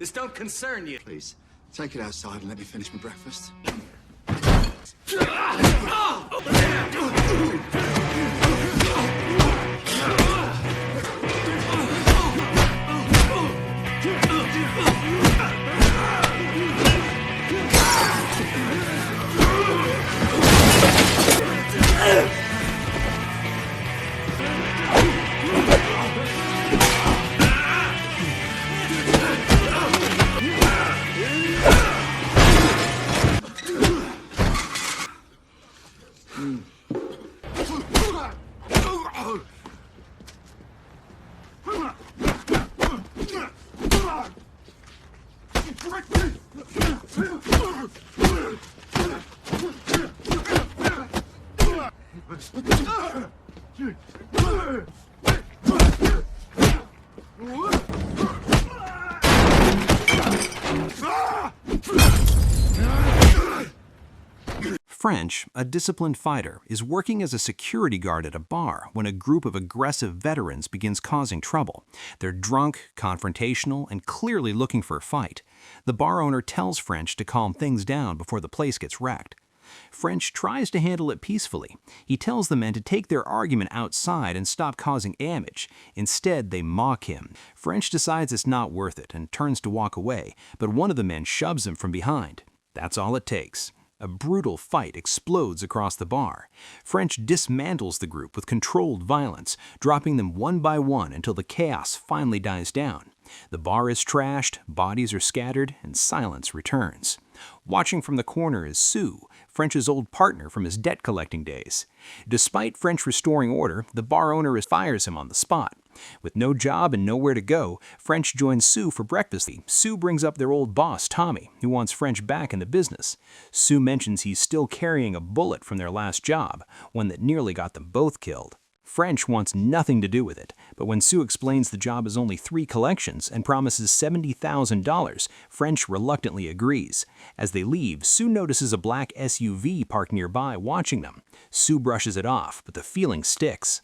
This don't concern you. Please, take it outside and let me finish my breakfast. French, a disciplined fighter, is working as a security guard at a bar when a group of aggressive veterans begins causing trouble. They're drunk, confrontational, and clearly looking for a fight. The bar owner tells French to calm things down before the place gets wrecked. French tries to handle it peacefully. He tells the men to take their argument outside and stop causing damage. Instead, they mock him. French decides it's not worth it and turns to walk away, but one of the men shoves him from behind. That's all it takes. A brutal fight explodes across the bar. French dismantles the group with controlled violence, dropping them one by one until the chaos finally dies down. The bar is trashed, bodies are scattered, and silence returns. Watching from the corner is Sue, French's old partner from his debt-collecting days. Despite French restoring order, the bar owner fires him on the spot. With no job and nowhere to go, French joins Sue for breakfast. Sue brings up their old boss, Tommy, who wants French back in the business. Sue mentions he's still carrying a bullet from their last job, one that nearly got them both killed. French wants nothing to do with it, but when Sue explains the job is only 3 collections and promises $70,000, French reluctantly agrees. As they leave, Sue notices a black SUV parked nearby watching them. Sue brushes it off, but the feeling sticks.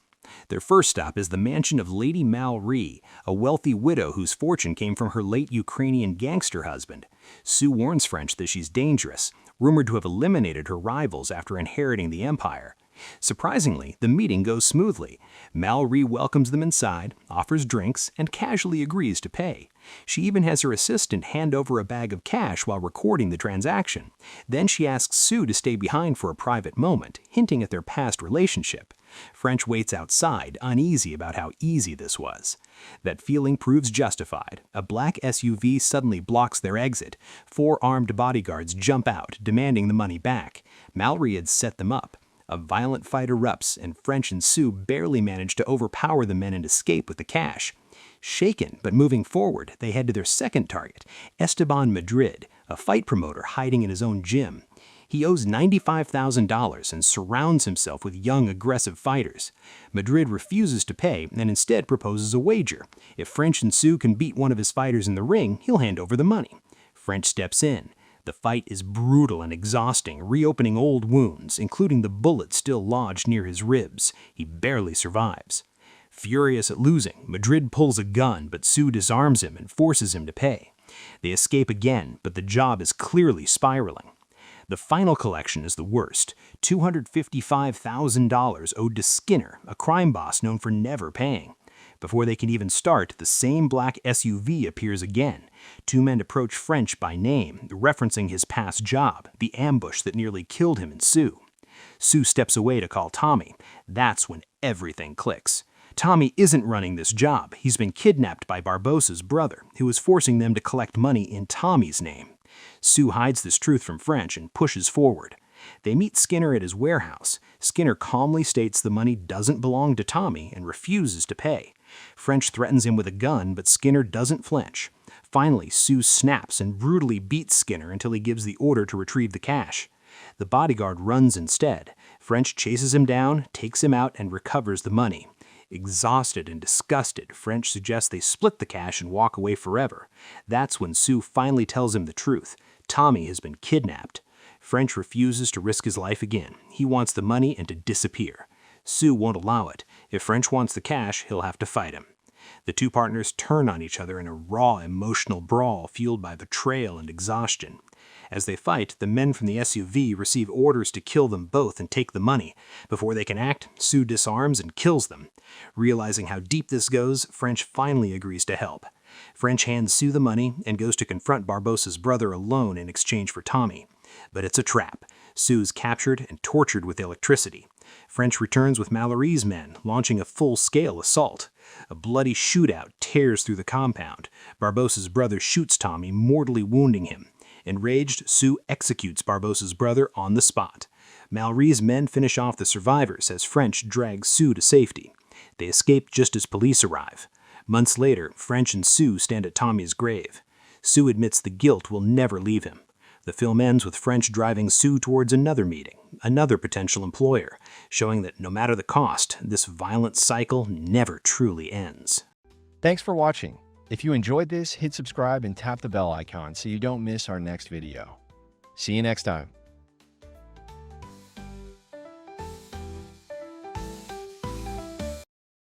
Their first stop is the mansion of Lady Mal Rhee, a wealthy widow whose fortune came from her late Ukrainian gangster husband. Sue warns French that she's dangerous, rumored to have eliminated her rivals after inheriting the empire. Surprisingly, the meeting goes smoothly. Mal Rhee welcomes them inside, offers drinks, and casually agrees to pay. She even has her assistant hand over a bag of cash while recording the transaction. Then she asks Sue to stay behind for a private moment, hinting at their past relationship. French waits outside, uneasy about how easy this was. That feeling proves justified. A black SUV suddenly blocks their exit. 4 armed bodyguards jump out, demanding the money back. Mal Rhee had set them up. A violent fight erupts, and French and Sue barely manage to overpower the men and escape with the cash. Shaken, but moving forward, they head to their second target, Esteban Madrid, a fight promoter hiding in his own gym. He owes $95,000 and surrounds himself with young, aggressive fighters. Madrid refuses to pay and instead proposes a wager. If French and Sue can beat one of his fighters in the ring, he'll hand over the money. French steps in. The fight is brutal and exhausting, reopening old wounds, including the bullet still lodged near his ribs. He barely survives. Furious at losing, Madrid pulls a gun, but Sue disarms him and forces him to pay. They escape again, but the job is clearly spiraling. The final collection is the worst, $255,000 owed to Skinner, a crime boss known for never paying. Before they can even start, the same black SUV appears again. 2 men approach French by name, referencing his past job, the ambush that nearly killed him and Sue. Sue steps away to call Tommy. That's when everything clicks. Tommy isn't running this job. He's been kidnapped by Barbossa's brother, who is forcing them to collect money in Tommy's name. Sue hides this truth from French and pushes forward. They meet Skinner at his warehouse. Skinner calmly states the money doesn't belong to Tommy and refuses to pay. French threatens him with a gun, but Skinner doesn't flinch. Finally, Sue snaps and brutally beats Skinner until he gives the order to retrieve the cash. The bodyguard runs instead. French chases him down, takes him out, and recovers the money. Exhausted and disgusted, French suggests they split the cash and walk away forever. That's when Sue finally tells him the truth. Tommy has been kidnapped. French refuses to risk his life again. He wants the money and to disappear. Sue won't allow it. If French wants the cash, he'll have to fight him. The two partners turn on each other in a raw, emotional brawl fueled by betrayal and exhaustion. As they fight, the men from the SUV receive orders to kill them both and take the money. Before they can act, Sue disarms and kills them. Realizing how deep this goes, French finally agrees to help. French hands Sue the money and goes to confront Barbossa's brother alone in exchange for Tommy. But it's a trap. Sue's captured and tortured with electricity. French returns with Mallory's men, launching a full-scale assault. A bloody shootout tears through the compound. Barbossa's brother shoots Tommy, mortally wounding him. Enraged, Sue executes Barbossa's brother on the spot. Mallory's men finish off the survivors as French drags Sue to safety. They escape just as police arrive. Months later, French and Sue stand at Tommy's grave. Sue admits the guilt will never leave him. The film ends with French driving Sue towards another meeting, another potential employer, showing that no matter the cost, this violent cycle never truly ends. Thanks for watching. If you enjoyed this, hit subscribe and tap the bell icon so you don't miss our next video. See you next time.